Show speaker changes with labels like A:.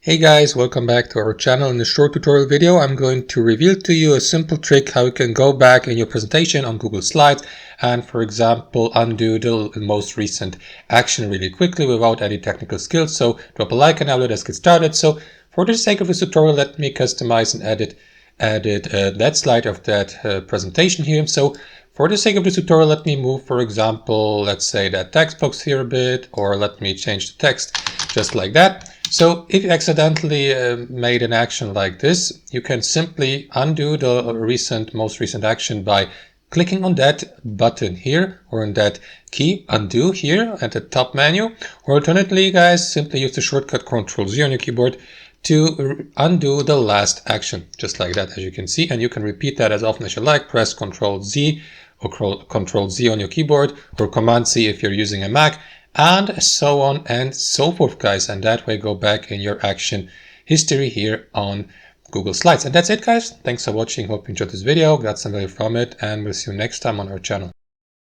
A: Hey guys, welcome back to our channel. In this short tutorial video, I'm going to reveal to you a simple trick how you can go back in your presentation on Google Slides and, for example, undo the most recent action really quickly without any technical skills. So drop a like and now let's get started. So for the sake of this tutorial, let me customize and edit that slide of that presentation here. So for the sake of this tutorial, let me move, for example, let's say that text box here a bit, or let me change the text just like that. So if you accidentally made an action like this, you can simply undo the most recent action by clicking on that button here, or on that key undo here at the top menu. Or alternatively, guys, simply use the shortcut Ctrl-Z on your keyboard to undo the last action, just like that, as you can see. And you can repeat that as often as you like. Press Ctrl-Z or Ctrl-Z on your keyboard, or Command-C if you're using a Mac, and so on and so forth, guys. And that way go back in your action history here on Google Slides. And that's it, guys. Thanks for watching. Hope you enjoyed this video, got some value from it, and we'll see you next time on our channel.